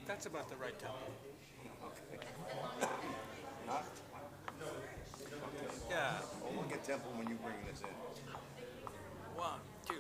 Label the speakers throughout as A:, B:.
A: That's about the right tempo.
B: Not?
A: Yeah.
B: Well, we'll get tempo when you bring this in.
A: 1, 2.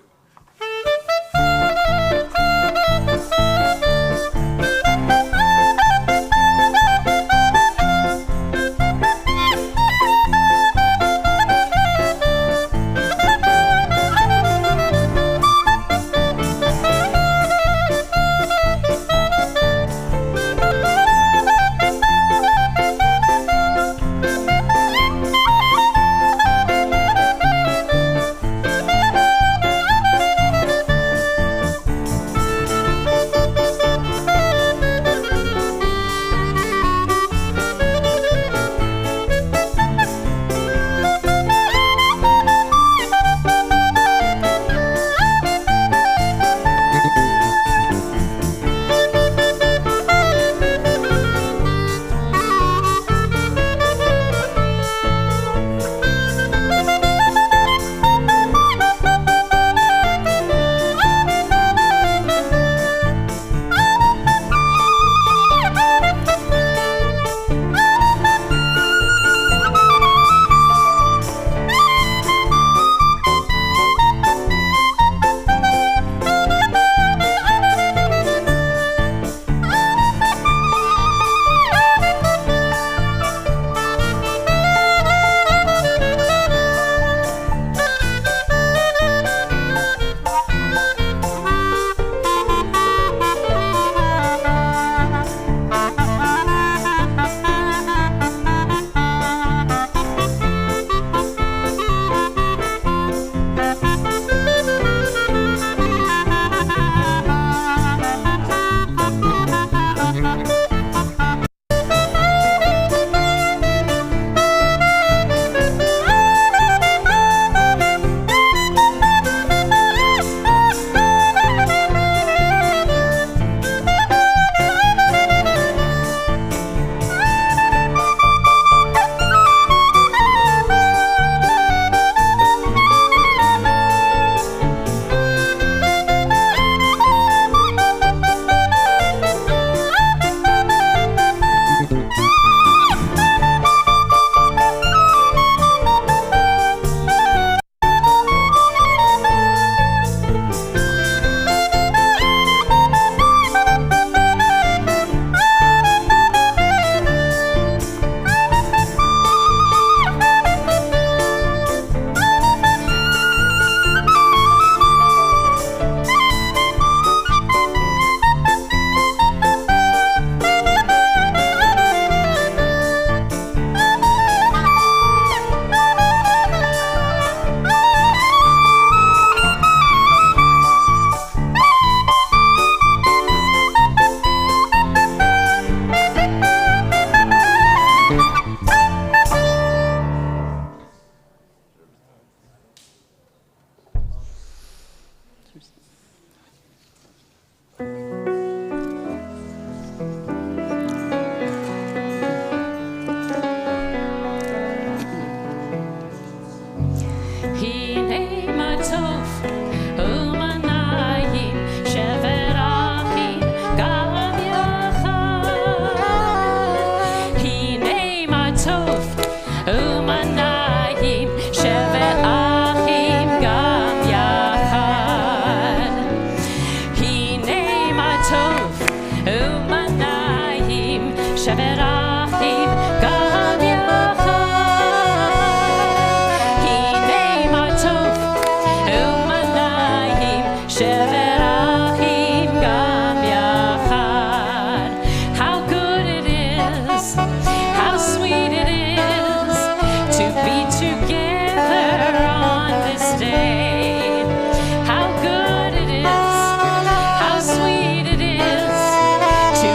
C: To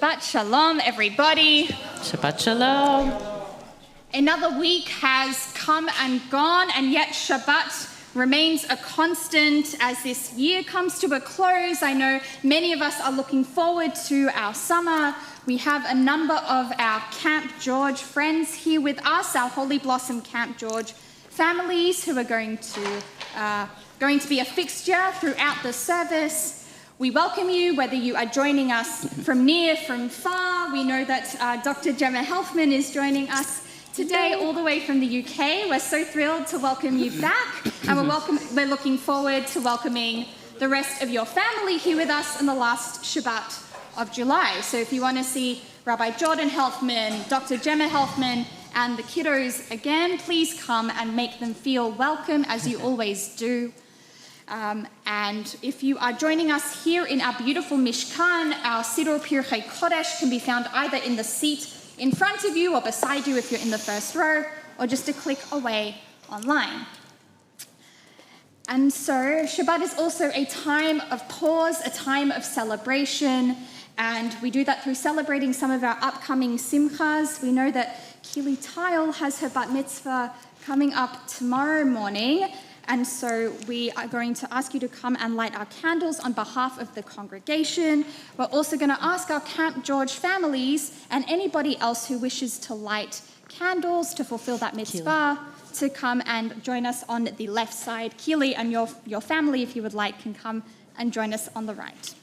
C: Shabbat Shalom, everybody.
D: Shabbat Shalom.
C: Another week has come and gone, and yet Shabbat remains a constant as this year comes to a close. I know many of us are looking forward to our summer. We have a number of our Camp George friends here with us, our Holy Blossom Camp George families who are going to be a fixture throughout the service. We welcome you, whether you are joining us from near, from far. We know that Dr. Gemma Helfman is joining us today all the way from the UK. We're so thrilled to welcome you back, and we're looking forward to welcoming the rest of your family here with us on the last Shabbat of July. So if you want to see Rabbi Jordan Helfman, Dr. Gemma Helfman, and the kiddos again, please come and make them feel welcome, as you always do. And if you are joining us here in our beautiful Mishkan, our Siddur Pirchei Kodesh can be found either in the seat in front of you or beside you if you're in the first row, or just a click away online. And so Shabbat is also a time of pause, a time of celebration, and we do that through celebrating some of our upcoming simchas. We know that Kili Tile has her bat mitzvah coming up tomorrow morning, and so we are going to ask you to come and light our candles on behalf of the congregation. We're also going to ask our Camp George families and anybody else who wishes to light candles to fulfill that mitzvah to come and join us on the left side. Kili and your family, if you would like, can come and join us on the right.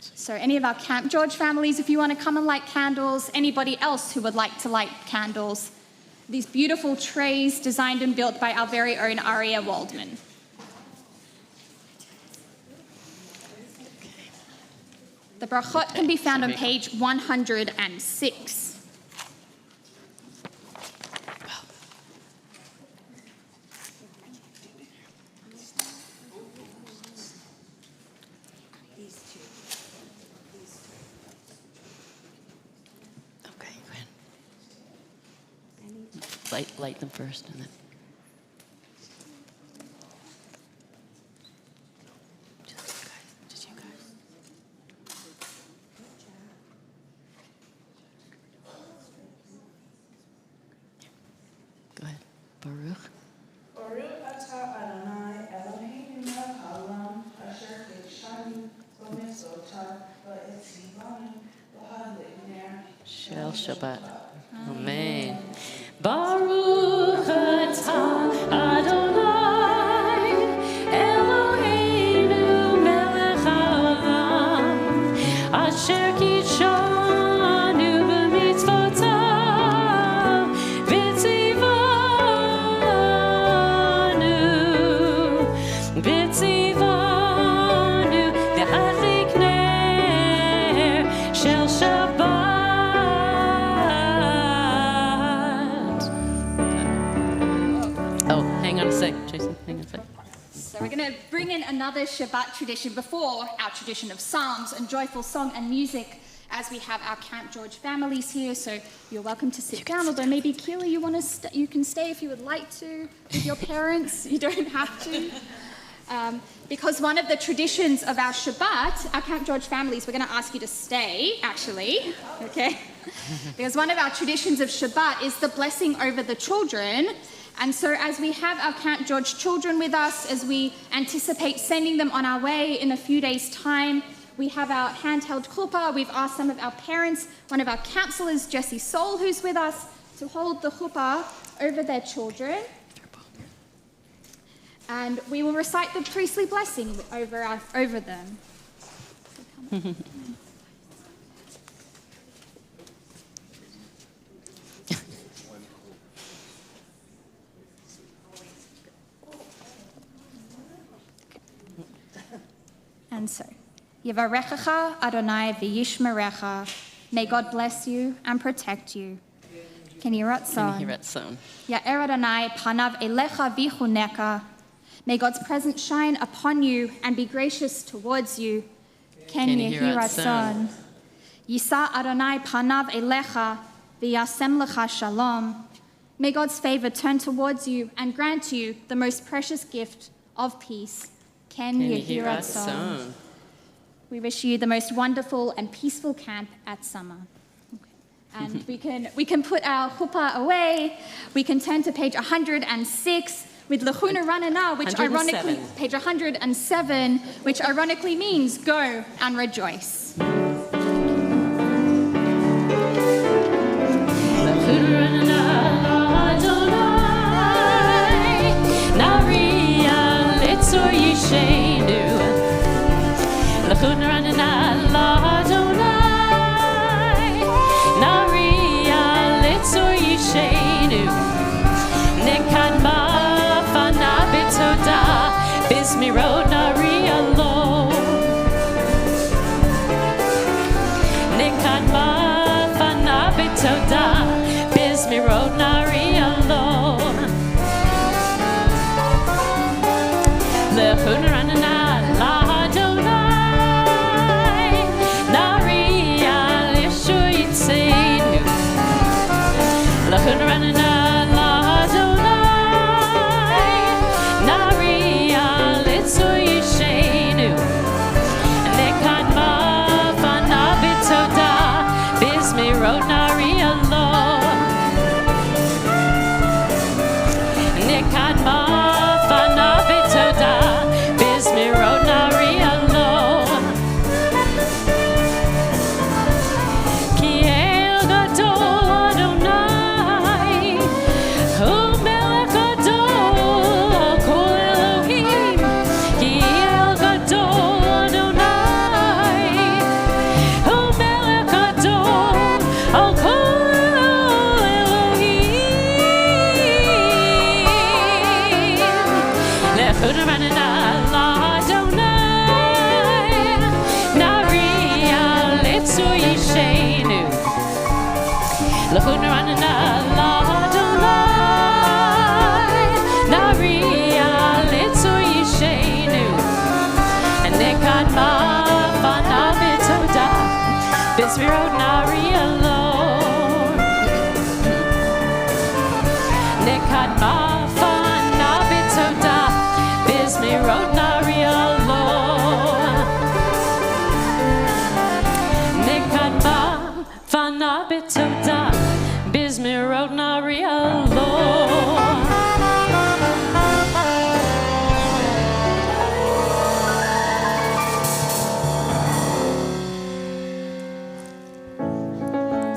C: So any of our Camp George families, if you want to come and light candles, anybody else who would like to light candles, these beautiful trays designed and built by our very own Aria Waldman. The brachot can be found on page 106.
D: Light them first, and then just you guys. Go ahead. Baruch.
E: Baruch atah Adonai Eloheinu melech haolam asher kidshanu b'mitzvotav v'etzivanu b'hadlener
D: Shel Shabbat. Amen. Baruch atah Adonai Eloheinu melech haolam asher kidshanu b'mitzvotav v'tzivanu v'hadlik ner shel Shabbat.
C: So we're going to bring in another Shabbat tradition before our tradition of psalms and joyful song and music, as we have our Camp George families here. So you're welcome to sit down, although maybe Keely, you can stay if you would like to with your parents. You don't have to. Because one of the traditions of our Shabbat, our Camp George families, we're going to ask you to stay, actually, okay? Because one of our traditions of Shabbat is the blessing over the children. And so as we have our Camp George children with us, as we anticipate sending them on our way in a few days' time, we have our handheld chuppah. We've asked some of our parents, one of our counselors, Jessie Soul, who's with us, to hold the chuppah over their children. And we will recite the priestly blessing over them. And so, Yevarechecha Adonai v'yishmerecha. May God bless you and protect you. Ken Yirah Tzon. Ya'er Adonai panav elecha v'chuneka. May God's presence shine upon you and be gracious towards you. Ken Yirah Tzon. Yisa Adonai panav elecha v'yasem lecha shalom. May God's favor turn towards you and grant you the most precious gift of peace. Ken Yirah Tzon. We wish you the most wonderful and peaceful camp at summer. And we can put our chuppah away. We can turn to page 106 with Lechuna Ranana, which
D: 107.
C: ironically, page 107, which ironically means go and rejoice.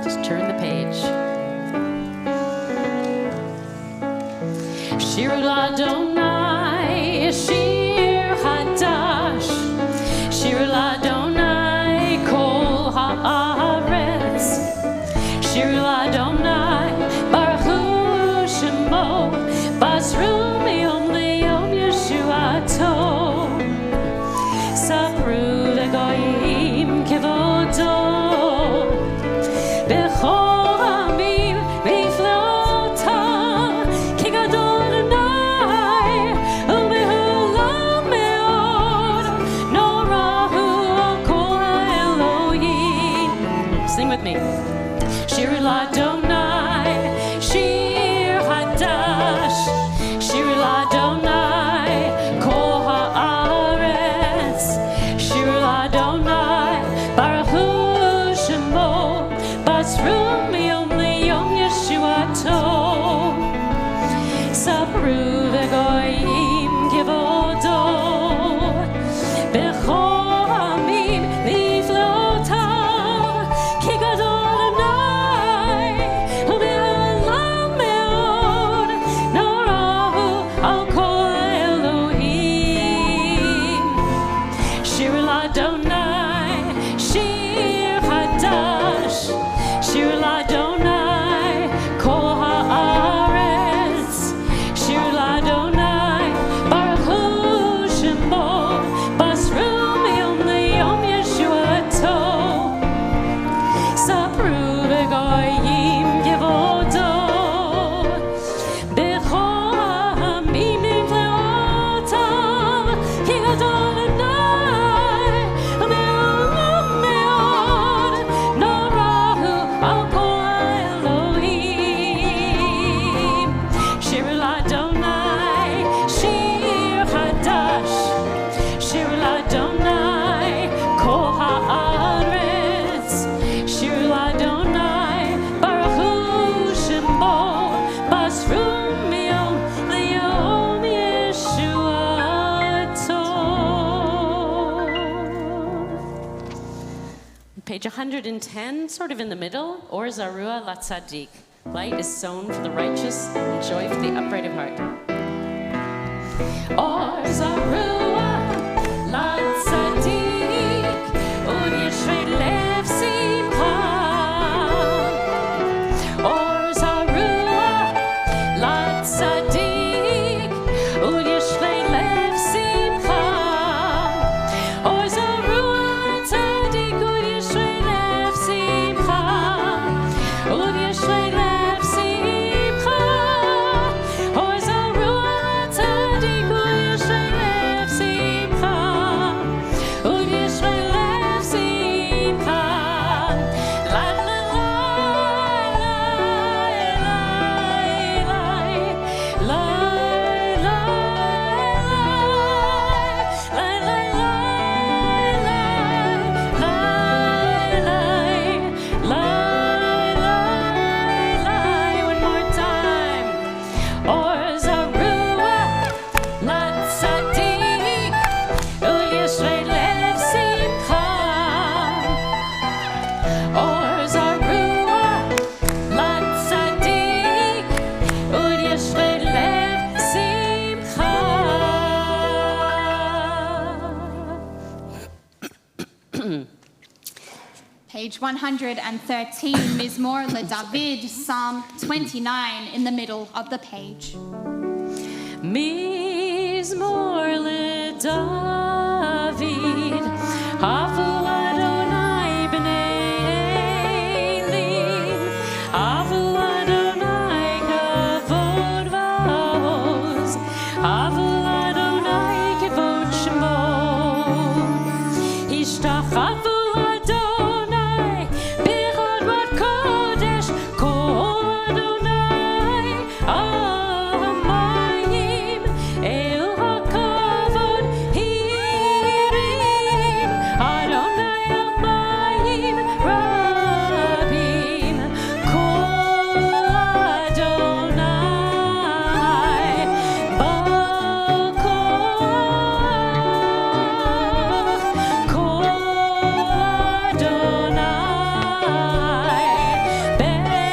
D: Just turn the page. Shir Ladonai, Shir Hadash, Shir Ladonai, Kol Haaretz, Shir Ladonai, Baruch Hu Shemo, Basru Miyom Liyom Yeshuato, Sapru Legoyim Kevodo. Bechol Amim Biflota, King Adonai, Page 110, sort of in the middle, Or Zarua La Tzaddik. Light is sown for the righteous, and joy for the upright of heart. Or Zarua La Tzaddik, Und Yishrei Lev Simcha. Or Zarua La Tzaddik, Und Yishrei Lev Simcha. Or Zarua Tzaddik, Und Yishrei Lev Simcha. Und Yishrei Lev Simcha. Or Zarua Tzaddik, Und Yishrei Lev Simcha. Und Yishrei Lev Simcha. La la la la la la one more time. Or Zarua La Tzaddik, Und Yishrei Lev Simcha. Or Zarua La Tzaddik, Und Yishrei Lev Simcha.
C: Page 113, Mizmor LeDavid, Psalm 29, in the middle of the page.
D: Mizmor LeDavid, Havu Adonai b'nei Elim, Havu Adonai kavod va'oz, Havu Adonai kavod shemo, Ishtachavu Adonai b'chod vat kodesh, Kol Adonai amayim el hakavod hirim, Adonai amayim rabim, Kol Adonai b'koach, Kol Adonai behadar.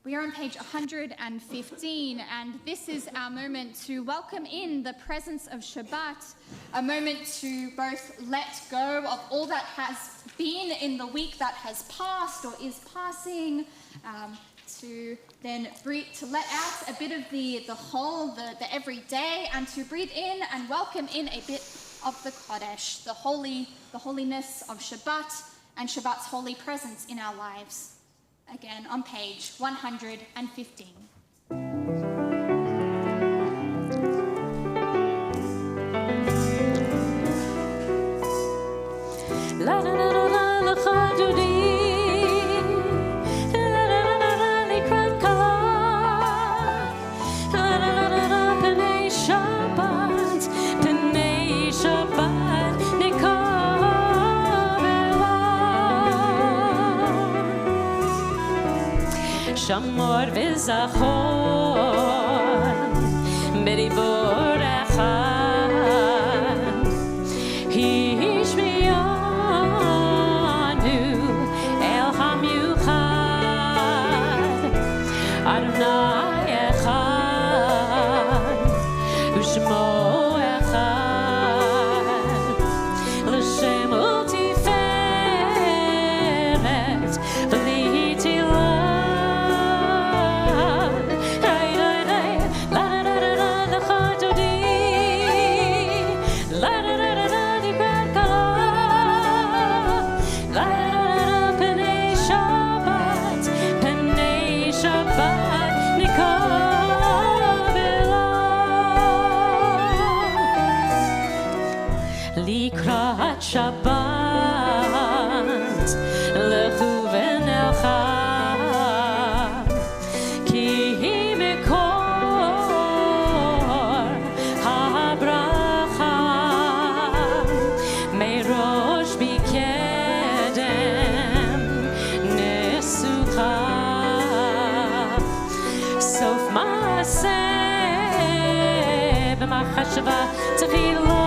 C: We are on page 115, and this is our moment to welcome in the presence of Shabbat, a moment to both let go of all that has been in the week that has passed or is passing, to then to let out a bit of the whole, the everyday, and to breathe in and welcome in a bit of the Kodesh, the holiness of Shabbat and Shabbat's holy presence in our lives. Again, on page 115.
D: La la la la la la chadudi, la la la la la likrat kala, la la la la la penei Shabbat nikavela. Shamor v'zachor b'divorecha. Adonai echad, u'shmo echad. Shabbat lechu v'nelcha ki hi mekor habracha merosh bikedem nesucha sof maaseh b'machashava tchila.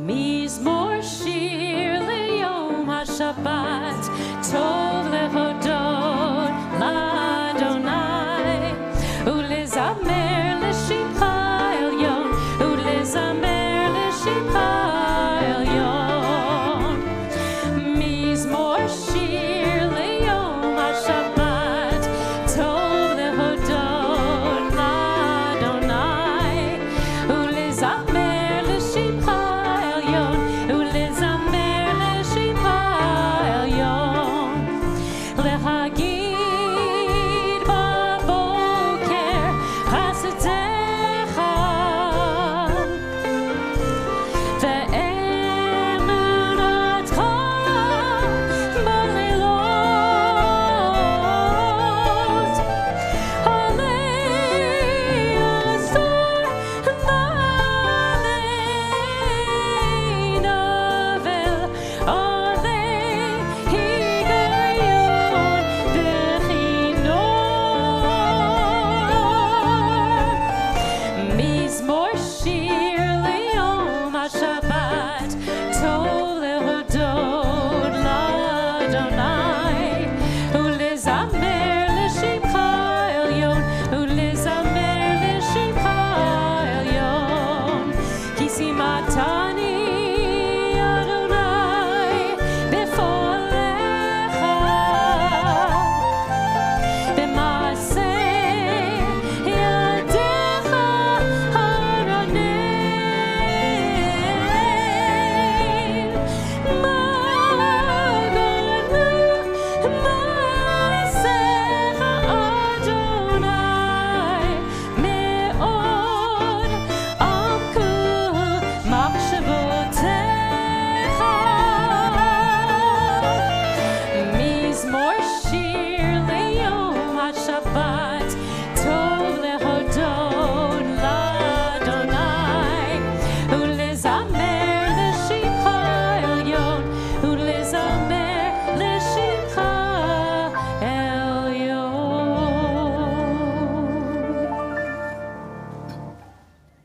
D: Mizmor shir leyom haShabbat tov lehodot l'Adonai ulezamer l'shimcha elyon ulezamer l'shimcha elyon. Mizmor shir leyom haShabbat tov lehodot l'Adonai ulezamer l'shimcha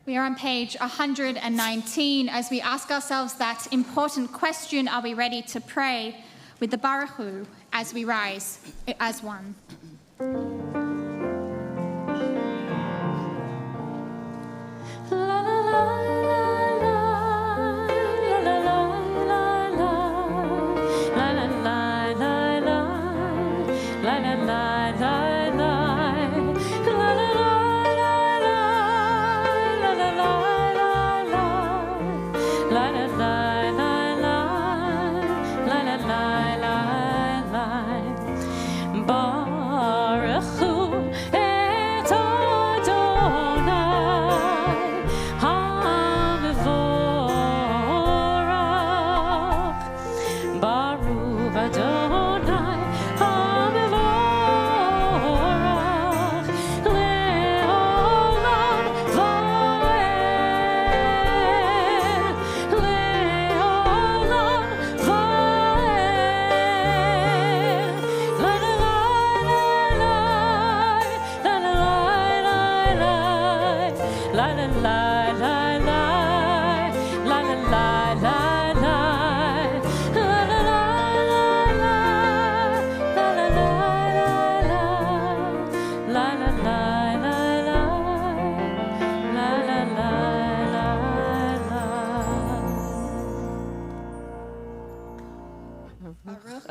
C: We are on page 119 as we ask ourselves that important question, are we ready to pray with the Baruch Hu as we rise as one?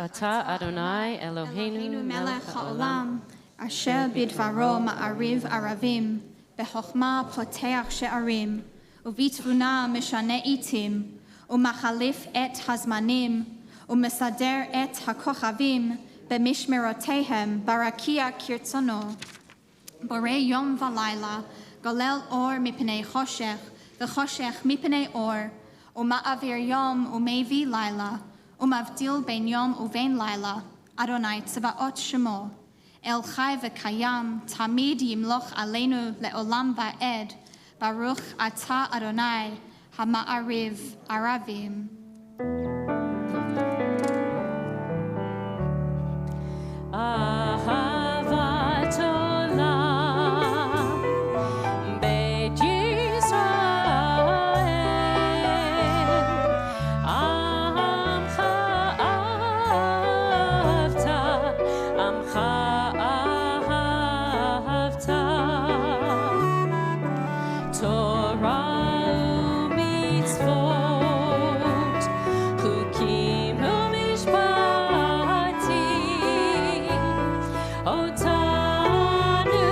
D: Ata Adonai Eloheinu
C: melech haolam, asher bidvaro ma'ariv aravim, bechokhma poteach she'arim, uvitvuna mishane itim, umachalif et hazmanim, umesader et hakochavim, bemishmerotehem barakia kirtzono. Bore yom v'layla, golel or mipnei choshech, v'choshech mipnei or, uma'avir yom umevi layla, umavdil ben yom uvein laila, Adonai tzvaot shemo, El chai v'kayam, tamid yimloch aleinu le'olam va'ed, Baruch ata Adonai, hama'ariv aravim.
D: Ahavat olam, Beit Yisrael, Amcha ahavta, Torah u'mitzvot, Chukim u'mishpatim, Otanu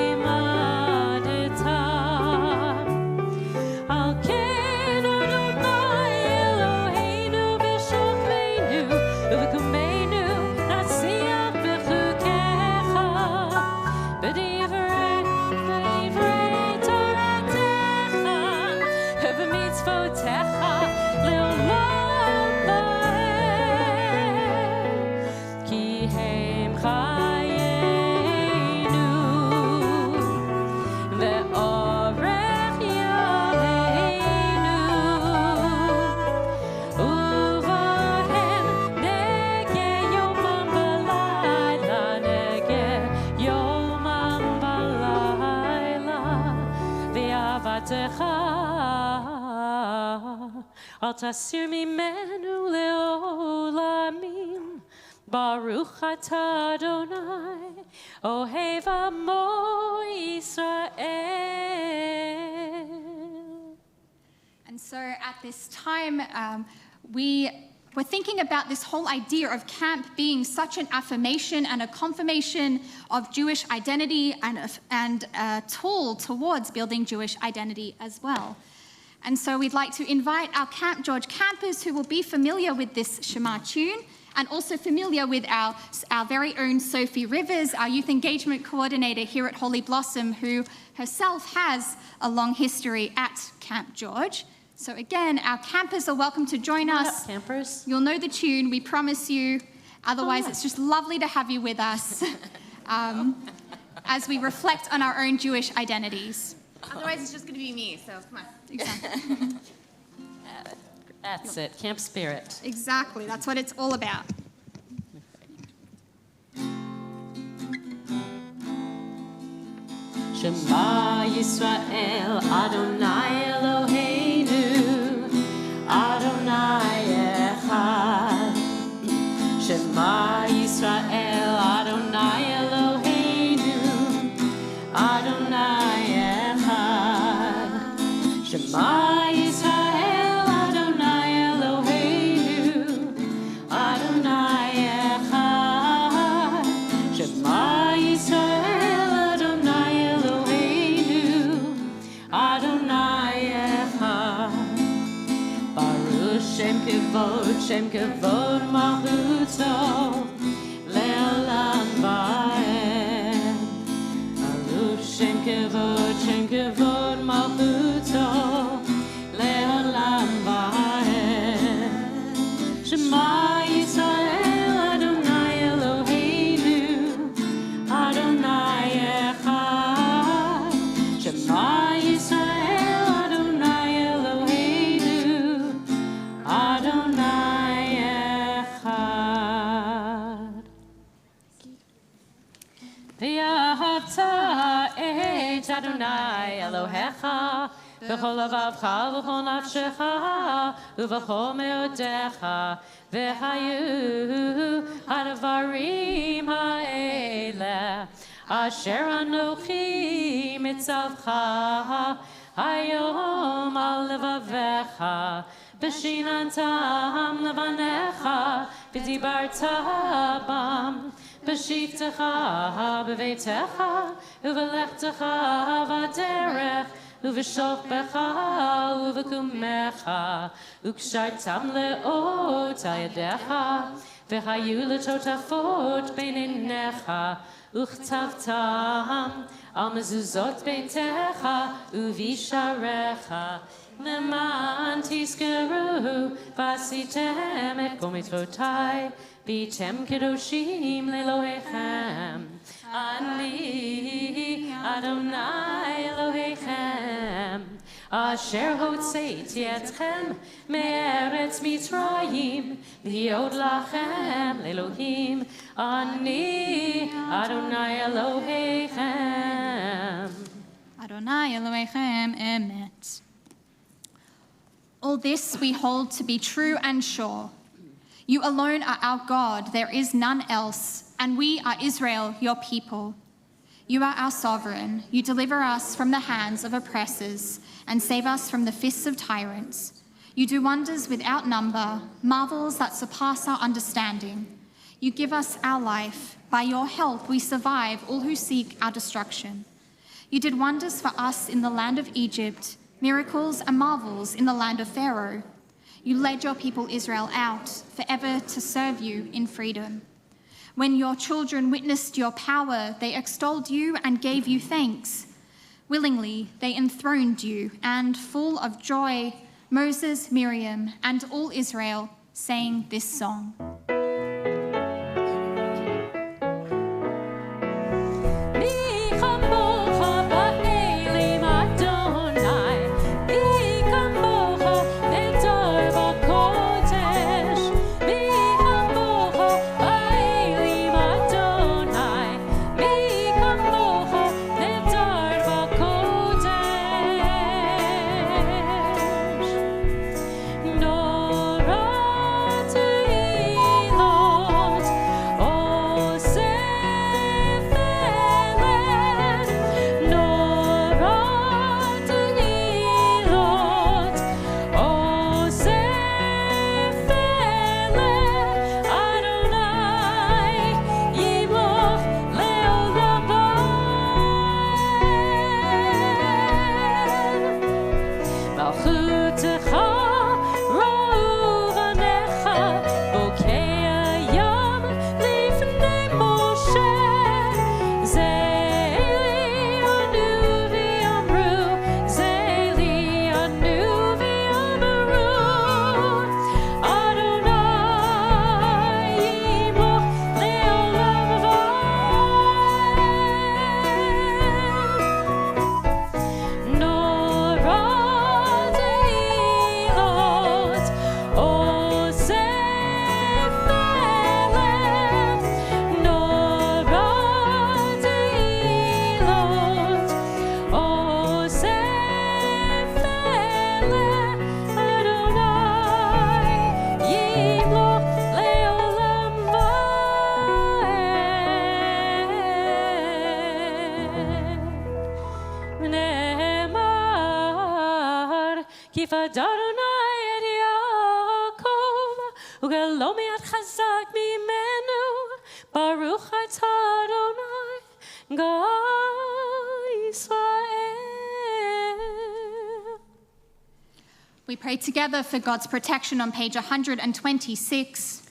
D: limadeta, Al ken Adonai Eloheinu b'shokmeinu, u'v'kumeinu natziach b'chukecha, b'divrei toratecha, u'b'mitzvotecha le'olam va'ed, ki hem chayenu, ve'orech yameinu, uvahem nege yomam v'layla, nege yomam v'layla, v'avatecha al tasir mimenu le'olamim, Baruch atah Adonai, ohev amo Yisrael.
C: And so at this time, we're thinking about this whole idea of camp being such an affirmation and a confirmation of Jewish identity and a tool towards building Jewish identity as well. And so we'd like to invite our Camp George campers who will be familiar with this Shema tune and also familiar with our very own Sophie Rivers, our youth engagement coordinator here at Holy Blossom, who herself has a long history at Camp George. So again, our campers are welcome to join us.
D: Campers.
C: You'll know the tune, we promise you. Otherwise, it's just lovely to have you with us as we reflect on our own Jewish identities.
F: Otherwise, it's just going to be me, so come on.
C: Exactly.
D: That's it, camp spirit.
C: Exactly, that's what it's all about.
D: Shema Yisrael, Adonai Eloheinu, Adonai Echad. Shema Yisrael, Adonai Eloheinu, Adonai Echad. Shema Yisrael, Adonai Eloheinu, Adonai Echad. Shema Yisrael, Adonai Eloheinu, Adonai Echad. Baruch Shem Kevod Malchuto, Le'olam Va'ed. Baruch Shem Kevod Malchuto, Le'olam Va'ed. Shema Yisrael, Adonai Eloheinu, Adonai Echad. Shema Yisrael, Adonai Eloheinu, Adonai Echad. V'yahavta et Adonai Elohecha b'chol lavavcha v'chol nafshecha uv'chol meodecha v'hayu hadvarim ha'ele asher anochi mitzavcha hayom al levavecha b'shinantam levanecha v'dibarta bam b'shivtecha b'veitecha uvelechtecha v'derech uv'shofbecha uv'kumecha ukshartam le'ot ayadecha v'hayu l'totafot beininecha uchtavtam al mezuzot beitecha uvisharecha למען תזכרו ועשיתם את כל מצוותיי והייתם קדושים לאלוהיכם. אני אדוני אלוהיכם אשר הוצאתי אתכם מארץ מצרים להיות לכם לאלוהים. אני אדוני אלוהיכם.
C: Adonai Elohechem Emet. All this we hold to be true and sure. You alone are our God, there is none else, and we are Israel, your people. You are our sovereign. You deliver us from the hands of oppressors and save us from the fists of tyrants. You do wonders without number, marvels that surpass our understanding. You give us our life. By your help we survive all who seek our destruction. You did wonders for us in the land of Egypt, miracles and marvels in the land of Pharaoh. You led your people Israel out, forever to serve you in freedom. When your children witnessed your power, they extolled you and gave you thanks. Willingly, they enthroned you, and full of joy, Moses, Miriam, and all Israel sang this song.
D: Nora Kifad Adonai et Yaakov, ugelo me'at chazak mimenu, Baruch atah Adonai, God Israel.
C: We pray together for God's protection on page 126.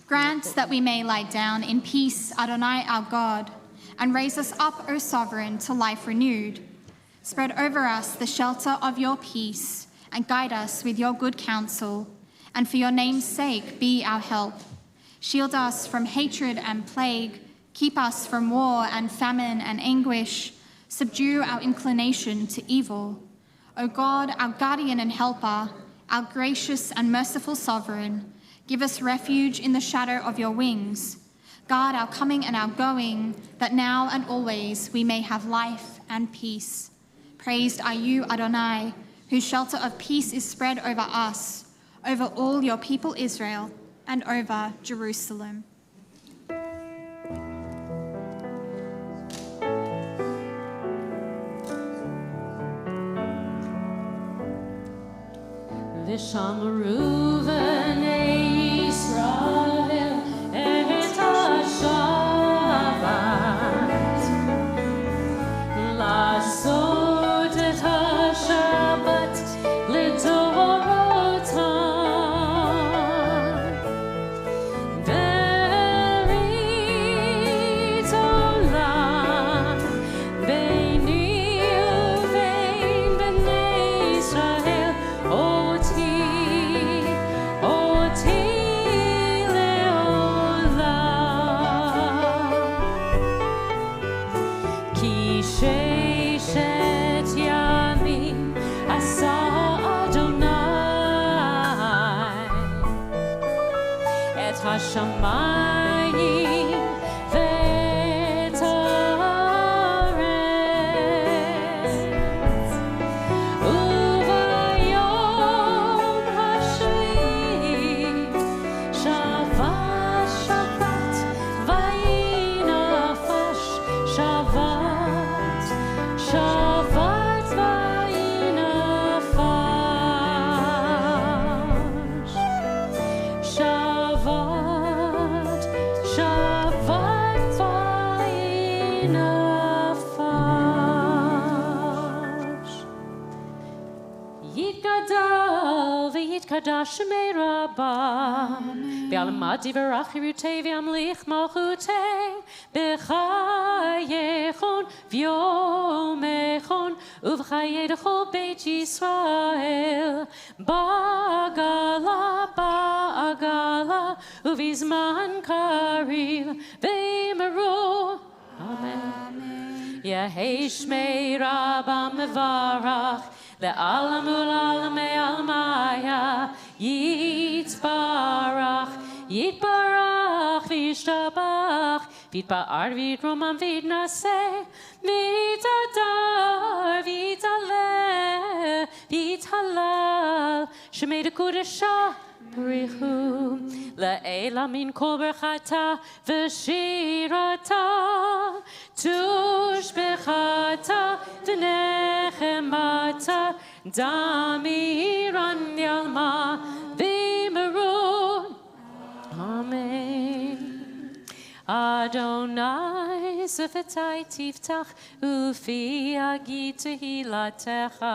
C: Grant that we may lie down in peace, Adonai our God, and raise us up, O Sovereign, to life renewed. Spread over us the shelter of your peace, and guide us with your good counsel, and for your name's sake be our help. Shield us from hatred and plague, keep us from war and famine and anguish, subdue our inclination to evil. O God, our guardian and helper, our gracious and merciful sovereign, give us refuge in the shadow of your wings. Guard our coming and our going, that now and always we may have life and peace. Praised are you, Adonai, whose shelter of peace is spread over us, over all your people Israel, and over Jerusalem.
D: V'sham Reuven Yisrael et ha-Shabbat, לעשות את השבת לדורותם, ברית עולם ביני ובין בני ישראל, אותי לעולם. כי ששת ימים עשה אדוני את השמיים ואת הארץ, וביום השביעי שבת שבת ויהי נפש, שבת שבת ויהי נפש, שבת שבת ויהי נפש. יתגדל ויתקדש שמי רבה, בעלמא יברך חירותי וימליך מלכותי, בחייכון ויומכון ובחיי דכל בית ישראל, בעגלה בעגלה ובזמן קריב ואמרו אמן. יהי שמי רבה מברך לעלם ולעלמי עלמיה, יתברך יתברך וישתבח, ויתפאר ויתרומם ויתנשא, ויתהדר ויתעלה ויתהלל, שמי דקודשה בריחו לעילה מן כל ברכתה ושירתה, תושבחתה ונחמתה, דמירן ילמה וימרון. אמן. אדוני שפתי תפתח ופי אגיד תהילתך,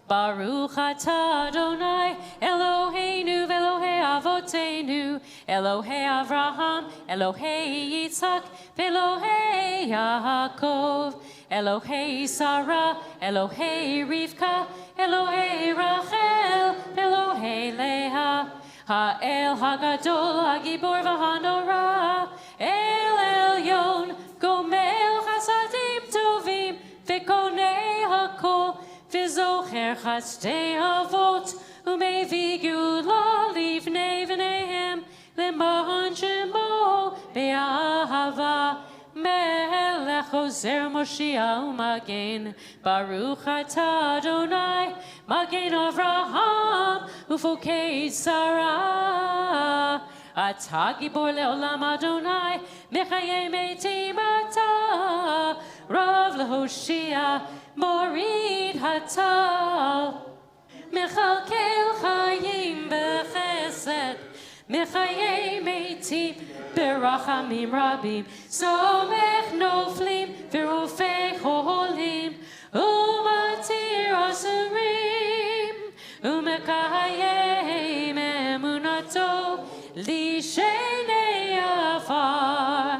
D: ברוך אתה אדוני אלוהינו ואלוהי אבותינו, אלוהי אברהם, אלוהי יצחק ואלוהי יעקב, אלוהי שרה, אלוהי רבקה, אלוהי רחל ואלוהי לאה, האל הגדול הגיבור והנורא, אל עליון גומל חסדים טובים וקונה הכל וזוכר חסדי אבות ומביא גאולה לבני בניהם למען שמו באהבה, מלך עוזר מושיע ומגן, ברוך אתה אדוני מגן אברהם ופוקד שרה, אתה גיבור לעולם אדוני, מחיי מתים אתה, רב להושיע מוריד הטל, מכלכל חיים בחסד, מחיי מתים ברחמים רבים, סומך נופלים ורופא חולים, ומתיר אסורים, ומקיים אמונתו לשני עפר.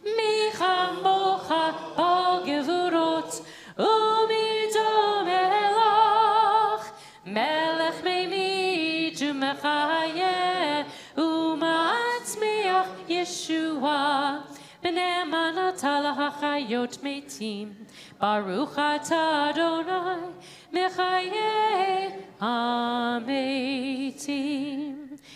D: מי כמוך בגבורות ומדומה לך, מלך ממית ומחיה ומצמיח ישועה, בנאמנותה להחיות מתים. ברוך אתה אדוני מחיי המתים.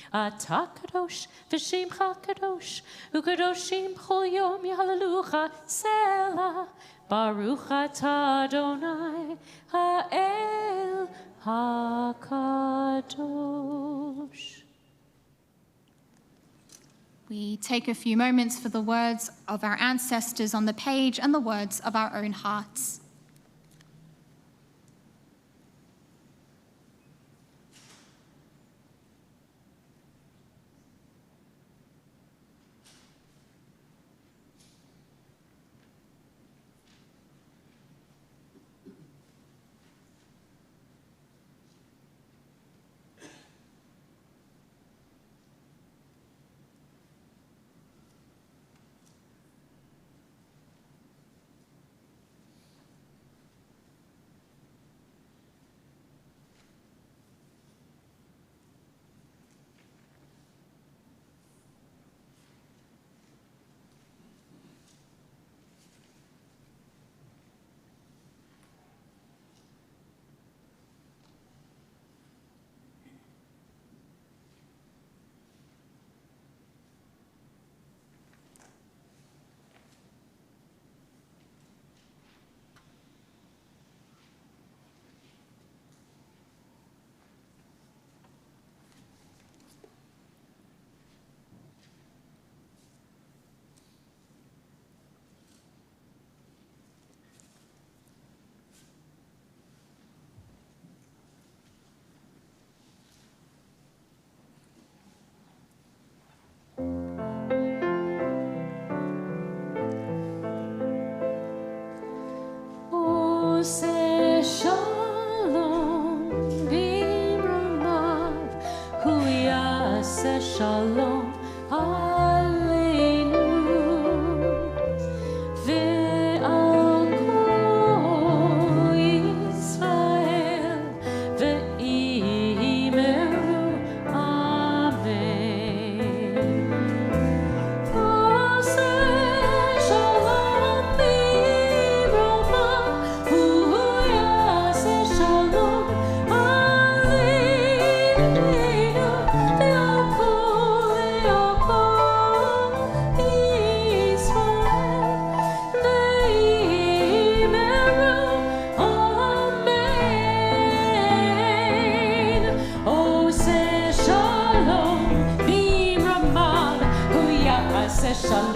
D: אתה קדוש ושמך קדוש, וקדושים בכל יום יהללוך סלע. ברוך אתה אדוני האל הקדוש.
C: We take a few moments for the words of our ancestors on the page and the words of our own hearts.
D: Say shalom b'ramav, hu yaseh shalom aleinu, ve'al kol Yisrael ve'imeru amen. Say shalom b'ramav, hu yaseh shalom aleinu, ve'al kol Yisrael ve'imeru amen. Oh, say shalom b'ramav, hu yaseh shalom aleinu,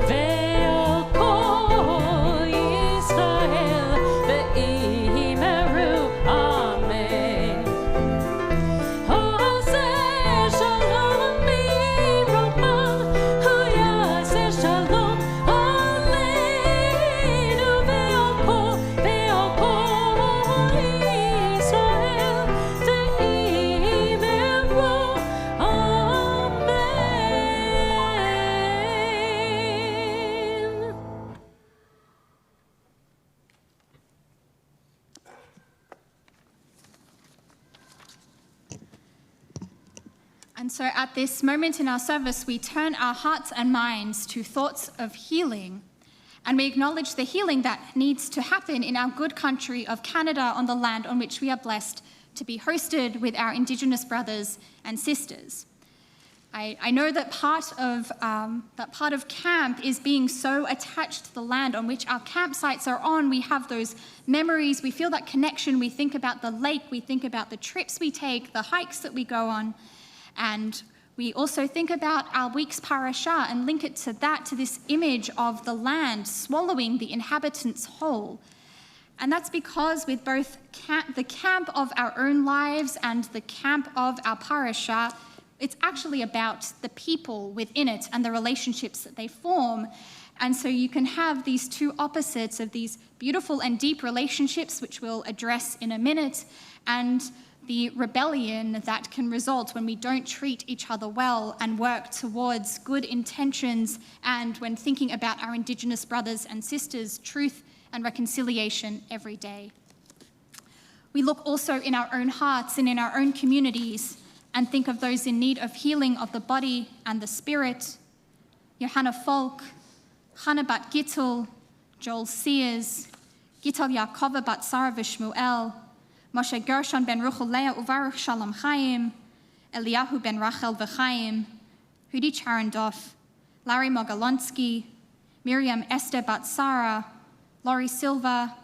D: ve'al kol Yisrael ve'imeru amen. Oh, say shalom b'ramav, hu yaseh shalom aleinu, ve'al kol Yisrael ve'imeru amen.
C: And so at this moment in our service, we turn our hearts and minds to thoughts of healing. And we acknowledge the healing that needs to happen in our good country of Canada, on the land on which we are blessed to be hosted with our Indigenous brothers and sisters. I know that part of camp is being so attached to the land on which our campsites are on. We have those memories, we feel that connection, we think about the lake, we think about the trips we take, the hikes that we go on, and we also think about our week's parasha and link it to that, to this image of the land swallowing the inhabitants whole. And that's because with both the camp of our own lives and the camp of our parasha, it's actually about the people within it and the relationships that they form. And so you can have these two opposites of these beautiful and deep relationships, which we'll address in a minute, and the rebellion that can result when we don't treat each other well and work towards good intentions, and when thinking about our Indigenous brothers and sisters, truth and reconciliation every day. We look also in our own hearts and in our own communities and think of those in need of healing of the body and the spirit. Johanna Folk, Hannah bat Gittel, Joel Sears, Gittel Yaakova bat Sarah v'Shmuel, Moshe Gershon ben Ruchel Leah uvarach Shalom Chaim, Eliyahu ben Rachel v'Chaim, Hudi Charandoff, Larry Mogalonsky, Miriam Esther bat Sarah, Laurie Silva,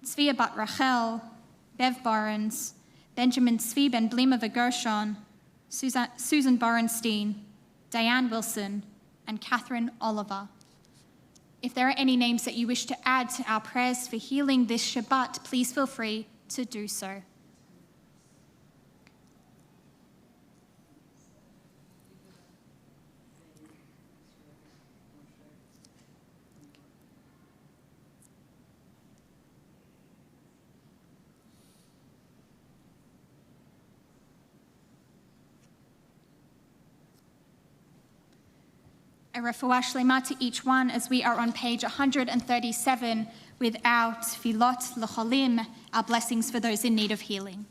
C: Tzvia bat Rachel, Bev Barnes, Benjamin Tzvi ben Blima v'Gershon, Susan Borenstein, Diane Wilson, and Catherine Oliver. If there are any names that you wish to add to our prayers for healing this Shabbat, please feel free to do so. A refuah shlema to each one as we are on page 137 with our tefillot l'cholim, our blessings for those in need of healing.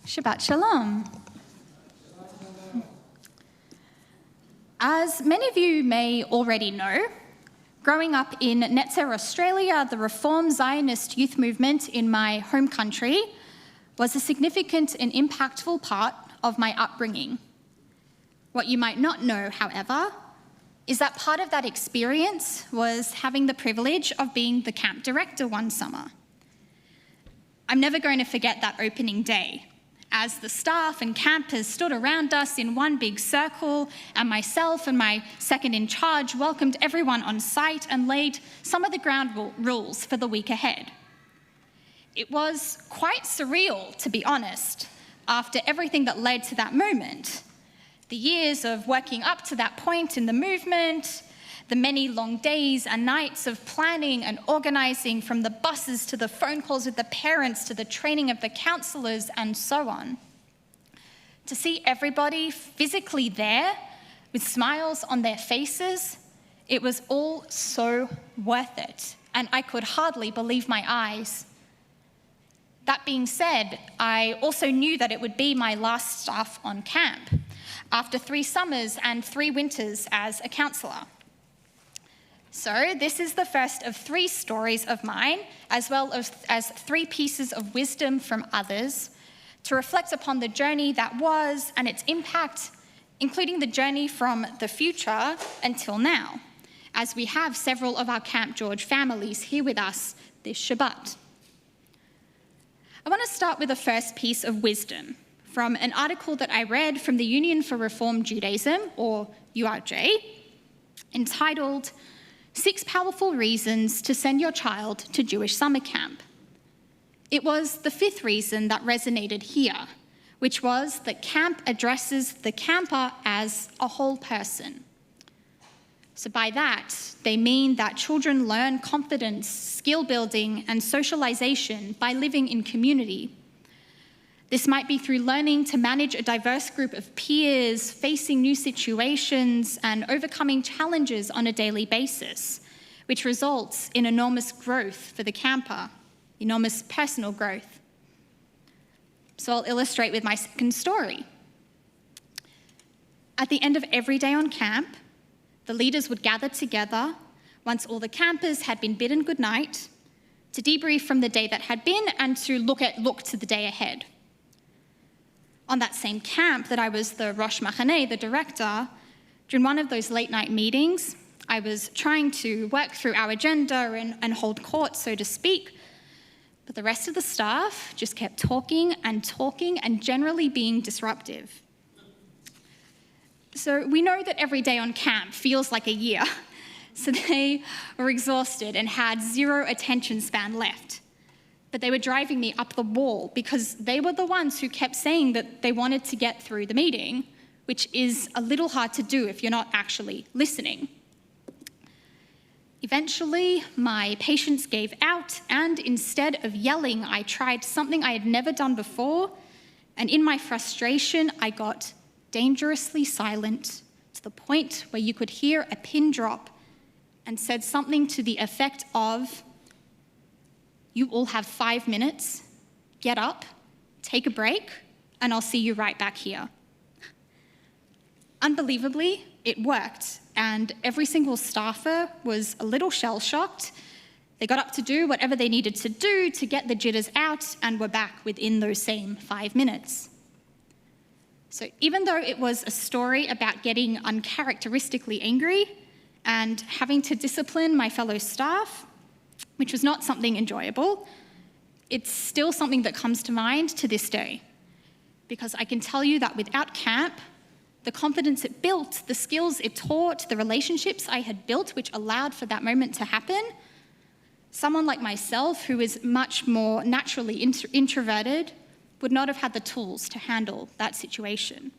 C: Shabbat Shalom. As many of you may already know, growing up in Netzer, Australia, the Reform Zionist youth movement in my home country was a significant and impactful part of my upbringing. What you might not know, however, is that part of that experience was having the privilege of being the camp director one summer. I'm never going to forget that opening day, as the staff and campers stood around us in one big circle, and myself and my second in charge welcomed everyone on site and laid some of the ground rules for the week ahead. It was quite surreal, to be honest, after everything that led to that moment. The years of working up to that point in the movement, the many long days and nights of planning and organizing, from the buses to the phone calls with the parents to the training of the counselors and so on. To see everybody physically there with smiles on their faces, it was all so worth it, and I could hardly believe my eyes. That being said, I also knew that it would be my last staff on camp, after 3 summers and 3 winters as a counselor. So this is the first of 3 stories of mine, as well as 3 pieces of wisdom from others, to reflect upon the journey that was and its impact, including the journey from the future until now, as we have several of our Camp George families here with us this Shabbat. I want to start with the first piece of wisdom from an article that I read from the Union for Reform Judaism, or URJ, entitled 6 Powerful Reasons to Send Your Child to Jewish Summer Camp. It was the 5th reason that resonated here, which was that camp addresses the camper as a whole person. So by that, they mean that children learn confidence, skill building, and socialization by living in community. This might be through learning to manage a diverse group of peers, facing new situations, and overcoming challenges on a daily basis, which results in enormous growth for the camper, enormous personal growth. So I'll illustrate with my second story. At the end of every day on camp, the leaders would gather together once all the campers had been bidden goodnight to debrief from the day that had been and to look to the day ahead. On that same camp that I was the Rosh Machaneh, the director, during one of those late night meetings, I was trying to work through our agenda and hold court, so to speak, but the rest of the staff just kept talking and generally being disruptive. So we know that every day on camp feels like a year. So they were exhausted and had 0 attention span left. But they were driving me up the wall because they were the ones who kept saying that they wanted to get through the meeting, which is a little hard to do if you're not actually listening. Eventually, my patience gave out, and instead of yelling, I tried something I had never done before, and in my frustration, I got dangerously silent to the point where you could hear a pin drop, and said something to the effect of, "You all have 5 minutes, get up, take a break, and I'll see you right back here." Unbelievably, it worked, and every single staffer was a little shell-shocked. They got up to do whatever they needed to do to get the jitters out and were back within those same 5 minutes. So even though it was a story about getting uncharacteristically angry and having to discipline my fellow staff, which was not something enjoyable, it's still something that comes to mind to this day. Because I can tell you that without camp, the confidence it built, the skills it taught, the relationships I had built which allowed for that moment to happen, someone like myself who is much more naturally introverted would not have had the tools to handle that situation.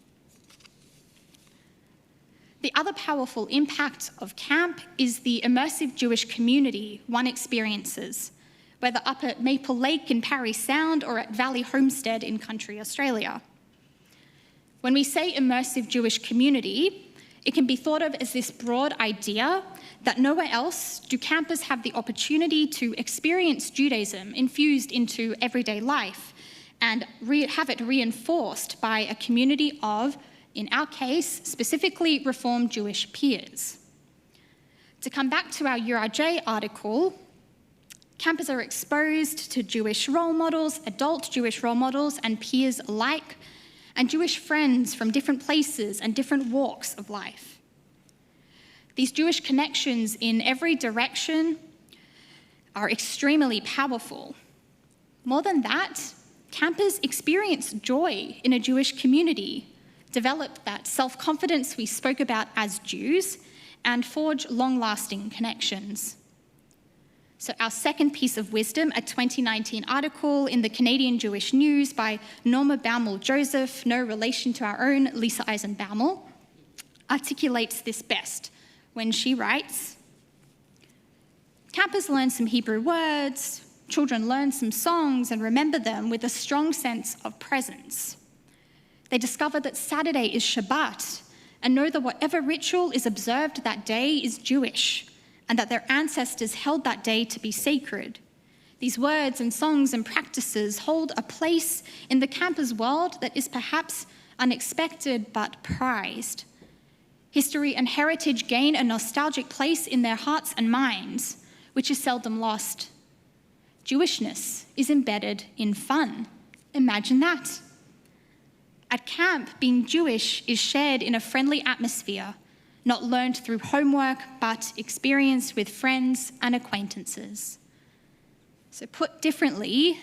C: The other powerful impact of camp is the immersive Jewish community one experiences, whether up at Maple Lake in Parry Sound or at Valley Homestead in country Australia. When we say immersive Jewish community, it can be thought of as this broad idea that nowhere else do campers have the opportunity to experience Judaism infused into everyday life and have it reinforced by a community of, in our case, specifically Reformed Jewish peers. To come back to our URJ article, campers are exposed to Jewish role models, adult Jewish role models and peers alike, and Jewish friends from different places and different walks of life. These Jewish connections in every direction are extremely powerful. More than that, campers experience joy in a Jewish community, develop that self-confidence we spoke about as Jews, and forge long-lasting connections. So our second piece of wisdom, a 2019 article in the Canadian Jewish News by Norma Baumel-Joseph, no relation to our own Lisa Eisen-Baumel, articulates this best when she writes, "Campers learn some Hebrew words, children learn some songs and remember them with a strong sense of presence. They discover that Saturday is Shabbat and know that whatever ritual is observed that day is Jewish and that their ancestors held that day to be sacred. These words and songs and practices hold a place in the camper's world that is perhaps unexpected but prized. History and heritage gain a nostalgic place in their hearts and minds, which is seldom lost. Jewishness is embedded in fun. Imagine that. At camp, being Jewish is shared in a friendly atmosphere, not learned through homework, but experienced with friends and acquaintances." So put differently,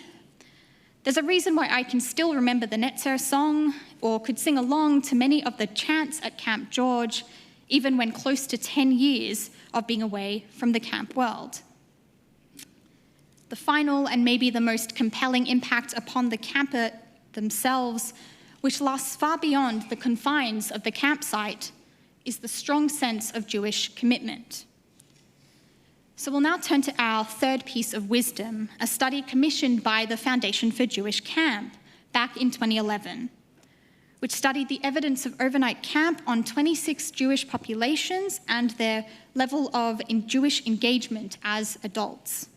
C: There's a reason why I can still remember the Netzer song or could sing along to many of the chants at Camp George, even when close to 10 years of being away from the camp world. The final and maybe the most compelling impact upon the camper themselves, which lasts far beyond the confines of the campsite, is the strong sense of Jewish commitment. So we'll now turn to our third piece of wisdom, a study commissioned by the Foundation for Jewish Camp back in 2011, which studied the evidence of overnight camp on 26 Jewish populations and their level of Jewish engagement as adults.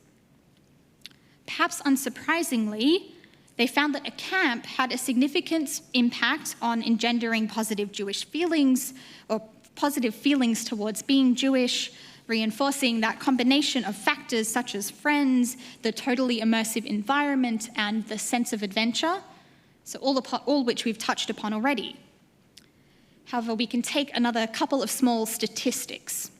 C: Perhaps unsurprisingly, they found that a camp had a significant impact on engendering positive Jewish feelings or positive feelings towards being Jewish, reinforcing that combination of factors such as friends, the totally immersive environment, and the sense of adventure, so all which we've touched upon already. However, we can take another couple of small statistics.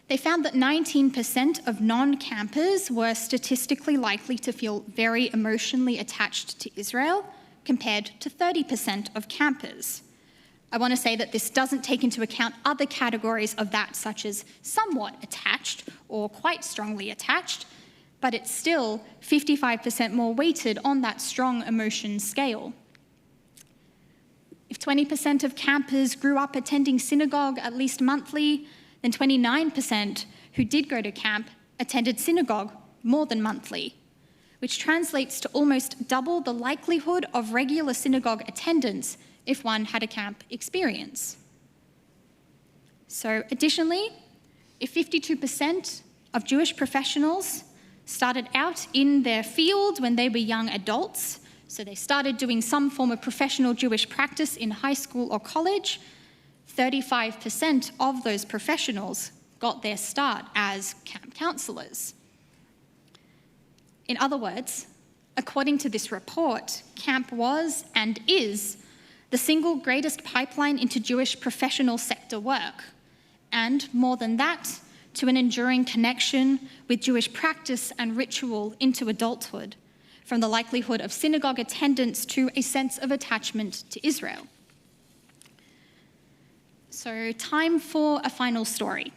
C: They found that 19% of non-campers were statistically likely to feel very emotionally attached to Israel, compared to 30% of campers. I want to say that this doesn't take into account other categories of that, such as somewhat attached or quite strongly attached, but it's still 55% more weighted on that strong emotion scale. If 20% of campers grew up attending synagogue at least monthly, then 29% who did go to camp attended synagogue more than monthly, which translates to almost double the likelihood of regular synagogue attendance if one had a camp experience. So additionally, if 52% of Jewish professionals started out in their field when they were young adults, so they started doing some form of professional Jewish practice in high school or college, 35% of those professionals got their start as camp counselors. In other words, according to this report, camp was and is the single greatest pipeline into Jewish professional sector work, and more than that, to an enduring connection with Jewish practice and ritual into adulthood, from the likelihood of synagogue attendance to a sense of attachment to Israel. So, time for a final story.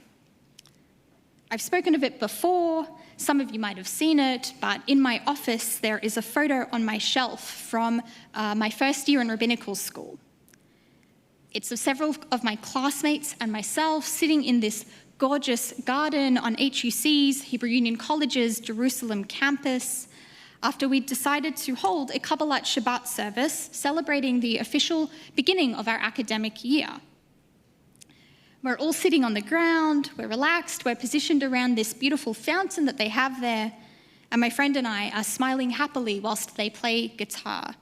C: I've spoken of it before, some of you might have seen it, but in my office there is a photo on my shelf from my first year in rabbinical school. It's of several of my classmates and myself sitting in this gorgeous garden on HUC's, Hebrew Union College's Jerusalem campus, after we'd decided to hold a Kabbalat Shabbat service celebrating the official beginning of our academic year. We're all sitting on the ground, we're relaxed, we're positioned around this beautiful fountain that they have there, and my friend and I are smiling happily whilst they play guitar.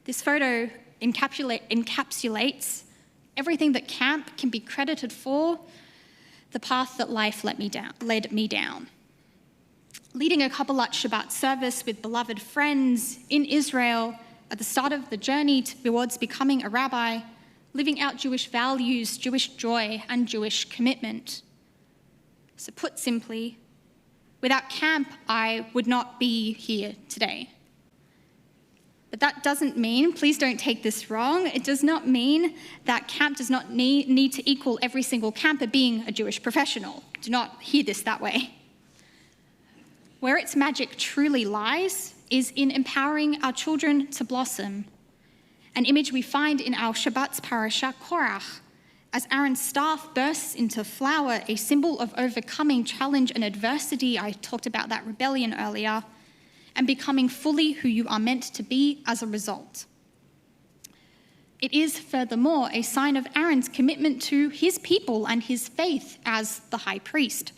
C: This photo encapsulates everything that camp can be credited for, the path that life led me down. Leading a Kabbalat Shabbat service with beloved friends in Israel at the start of the journey towards becoming a rabbi, living out Jewish values, Jewish joy, and Jewish commitment. So put simply, without camp, I would not be here today. But that doesn't mean, please don't take this wrong, it does not mean that camp does not need to equal every single camper being a Jewish professional. Do not hear this that way. Where its magic truly lies is in empowering our children to blossom, an image we find in our Shabbat's parasha, Korach, as Aaron's staff bursts into flower, a symbol of overcoming challenge and adversity. I talked about that rebellion earlier, and becoming fully who you are meant to be as a result. It is, furthermore, a sign of Aaron's commitment to his people and his faith as the high priest.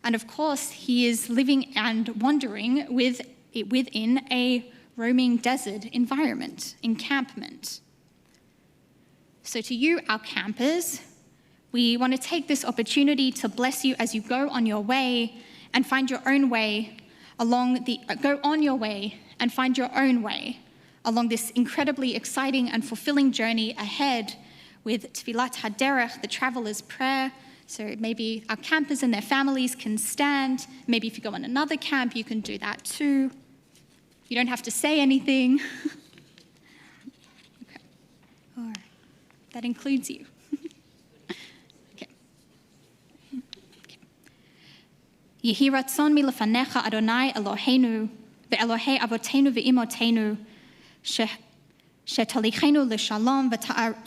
C: And of course, he is living and wandering within a roaming desert environment, encampment. So to you, our campers, we want to take this opportunity to bless you as you go on your way and find your own way along this incredibly exciting and fulfilling journey ahead with Tfilat HaDerech, the traveler's prayer, So maybe our campers and their families can stand. Maybe if you go on another camp, you can do that too. You don't have to say anything. Okay. All right. That includes you. Okay. Yehi ratzon milefanecha Adonai Eloheinu ve'Elohei avotenu ve'imotenu שתליכנו לשלום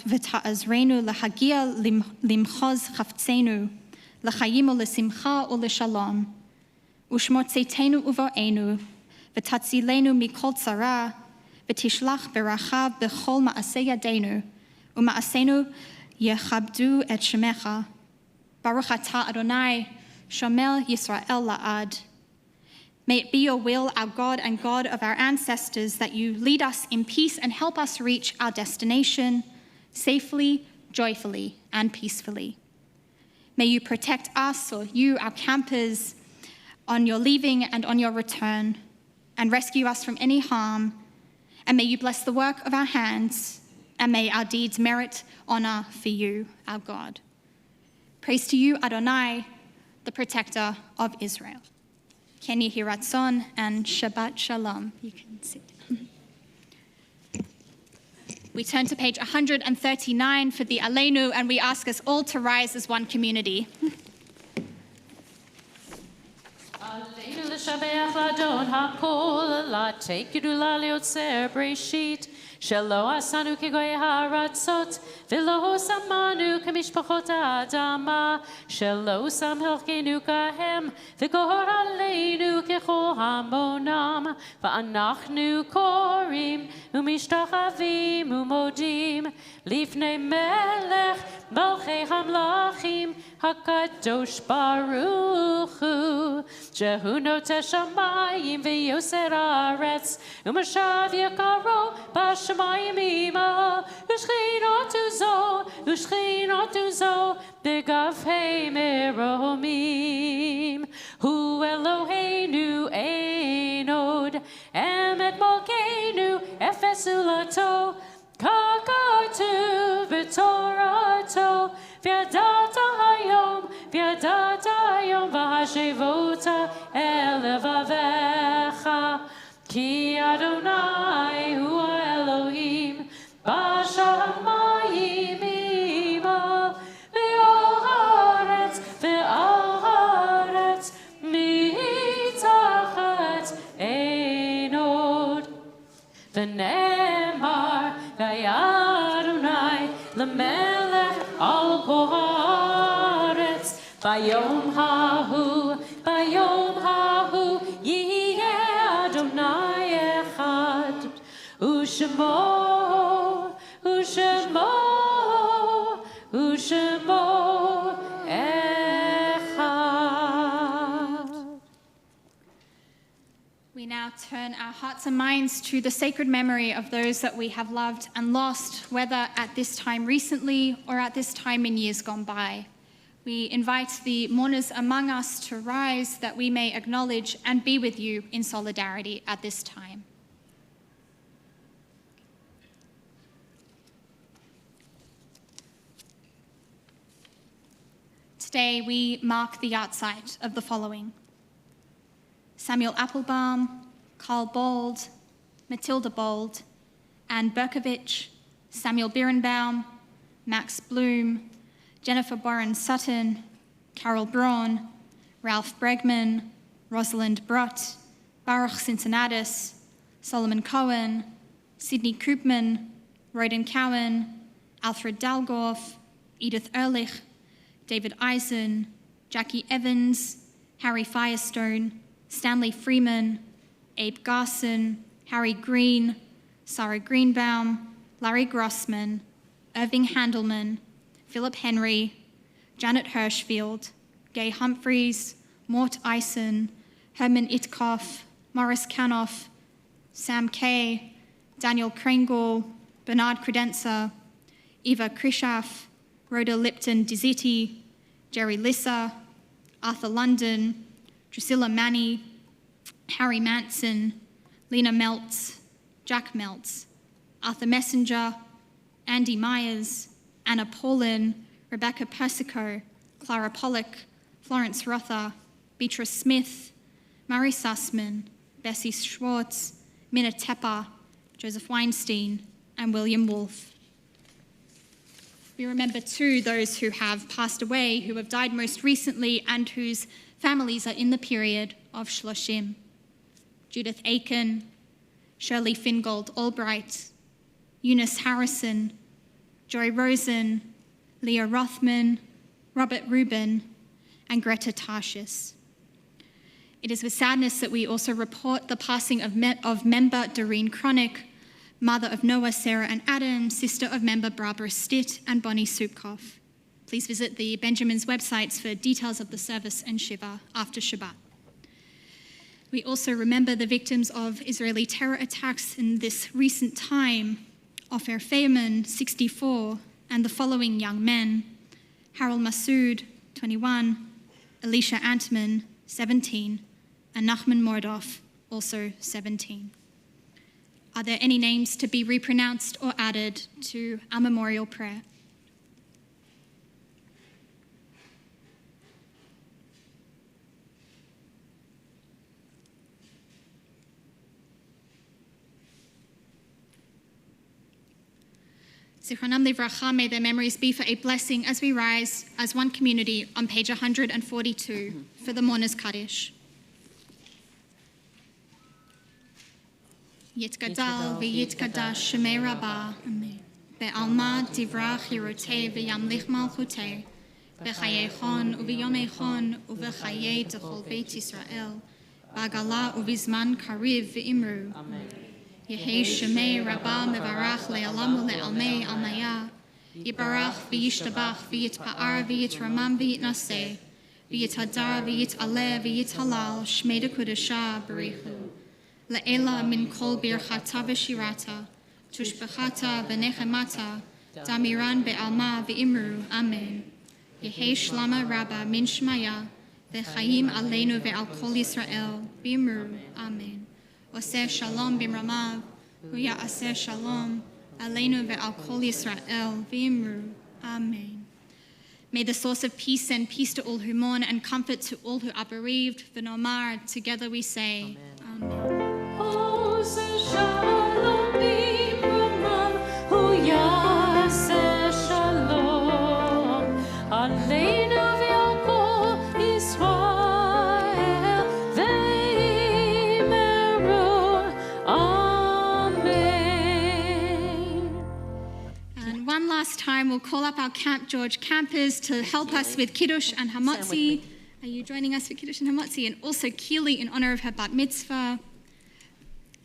C: ותעזרנו להגיע למחוז חפצנו, לחיים ולשמחה ולשלום. ושמוצאתנו ובואנו, ותצילנו מכל צרה, ותשלח ברכה בכל מעשה ידינו, ומעשינו יכבדו את שמך. ברוך אתה אדוני, שומר ישראל לעד. May it be your will, our God and God of our ancestors, that you lead us in peace and help us reach our destination safely, joyfully, and peacefully. May you protect us, or you, our campers, on your leaving and on your return, and rescue us from any harm. And may you bless the work of our hands, and may our deeds merit honor for you, our God. Praise to you, Adonai, the protector of Israel. Ken Yehi Ratzon and Shabbat Shalom. You can sit. We turn to page 139 for the Aleinu, and we ask us all to rise as one community.
D: Aleinu l'shabeach l'adon hakol l'atei gedula leotzer breshit shelo asanu kegoy haratzot v'lo samanu kemishpachot ha'adama shelo samhelkenu kahem v'gor aleinu kechol hamonam v'anachnu korim umishtachavim umodim lifnei melech malchei hamlachim hakadosh baruch hu Shehu noteh shamayim v'yoser haaretz u'mashav yakaro b'shamayim ima u'shchinotu zo b'gavhei meromim Hu Eloheinu ein od emet malkeinu efes ulato kakatu b'torato v'yadata hayom v'hashevota el levavecha ki Adonai hu Elohim b'shamayim ima ve'aretz mitachat ein od v'nemar v'yadonai l'melech al kol haaretz Bayom hahu, yiyeh Adonai echad, u'shemo echad.
C: We now turn our hearts and minds to the sacred memory of those that we have loved and lost, whether at this time recently or at this time in years gone by. We invite the mourners among us to rise that we may acknowledge and be with you in solidarity at this time. Today we mark the yahrzeit of the following: Samuel Applebaum, Carl Bold, Matilda Bold, Anne Berkovich, Samuel Birnbaum, Max Bloom, Jennifer Boren Sutton, Carol Braun, Ralph Bregman, Rosalind Brott, Baruch Cincinnatus, Solomon Cohen, Sidney Koopman, Roden Cowan, Alfred Dalgorf, Edith Ehrlich, David Eisen, Jackie Evans, Harry Firestone, Stanley Freeman, Abe Garson, Harry Green, Sarah Greenbaum, Larry Grossman, Irving Handelman, Philip Henry, Janet Hirschfield, Gay Humphreys, Mort Eisen, Herman Itkoff, Morris Canoff, Sam Kay, Daniel Krengel, Bernard Credenza, Eva Krishaff, Rhoda Lipton Diziti, Jerry Lisser, Arthur London, Drusilla Manny, Harry Manson, Lena Meltz, Jack Meltz, Arthur Messenger, Andy Myers, Anna Paulin, Rebecca Persico, Clara Pollock, Florence Rother, Beatrice Smith, Murray Sussman, Bessie Schwartz, Minna Tepper, Joseph Weinstein, and William Wolfe. We remember too those who have passed away, who have died most recently, and whose families are in the period of Shloshim. Judith Aiken, Shirley Fingold Albright, Eunice Harrison, Joy Rosen, Leah Rothman, Robert Rubin, and Greta Tarshis. It is with sadness that we also report the passing of member Doreen Cronick, mother of Noah, Sarah, and Adam, sister of member Barbara Stitt and Bonnie Supkoff. Please visit the Benjamin's websites for details of the service and Shiva after Shabbat. We also remember the victims of Israeli terror attacks in this recent time: Ofer Feynman, 64, and the following young men: Harold Massoud, 21, Alicia Antman, 17, and Nachman Mordov, also 17. Are there any names to be repronounced or added to our memorial prayer? Zichronam Livracha, may their memories be for a blessing as we rise as one community on page 142 for the Mourner's Kaddish. Yitgadal v'yitkadash shemei Rabbah, be'alma divrach hirotei v'yamlich malchutei, b'chayei u'v'yomei chon u'v'chayei d'chol beit Yisrael, b'agala u'v'zman kariv v'imru. Yehei shemei Rabbah mevarach le'alam u'le'almei almaya, yibarach v'yishtabach v'yitpa'ar v'yitramam v'yitnaseh, v'yithadar v'yit'aleh v'yithalal shmei d'kudashah b'richu. Le'ela min kol birchata v'shirata, tushbechata v'nechemata, damiran be'alma v'imru, amen. Yehei shlama rabba min shmaya, v'chayim aleinu ve'al kol Yisrael, v'imru, amen. Oseh shalom b'mramav, u'ya'aseh shalom, aleinu ve'al kol Yisrael, v'imru, amen. May the source of peace send peace to all who mourn and comfort to all who are bereaved. V'nomar, together we say, amen. And one last time, we'll call up our Camp George campers to help us with Kiddush and Hamotzi. Are you joining us for Kiddush and Hamotzi? And also Keely in honor of her Bat Mitzvah.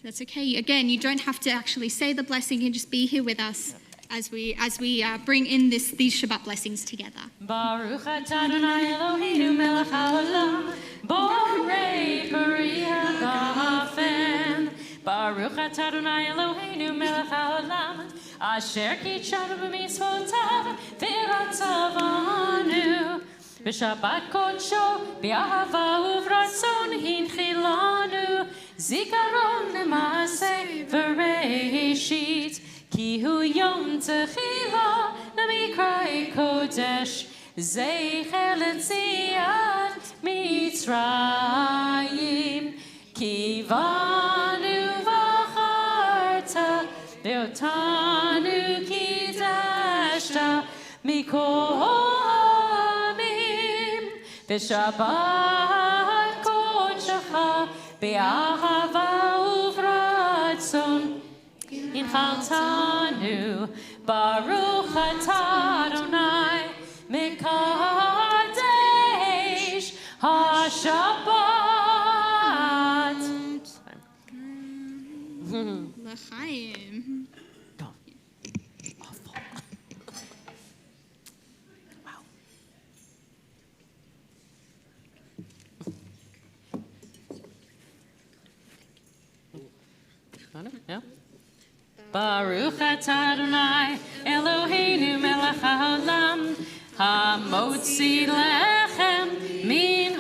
C: That's okay. Again, you don't have to actually say the blessing. You can just be here with us as we bring in these Shabbat blessings together.
D: Baruch atah Adonai Eloheinu melech haolam, borei peri hagafen. Baruch atah Adonai Eloheinu melech haolam, asher kitshanu b'mitzvotav v'ratzavanu. B'Shabbat kodsho b'ahava uvratzon hinchilanu, zikaron l'maaseh v'reishit, ki hu yom techila namikrai kodesh, zecher l'tziat Mitzrayim, ki vanu v'acharta ve'otanu kidashta mikol B'Shabbat kodshecha be'ahava uvratzon inchaltanu. Baruch atah Adonai mekadesh haShabbat.
C: L'chaim.
D: Yeah. Baruch atah Adonai Eloheinu melech haolam, hamotzi lechem min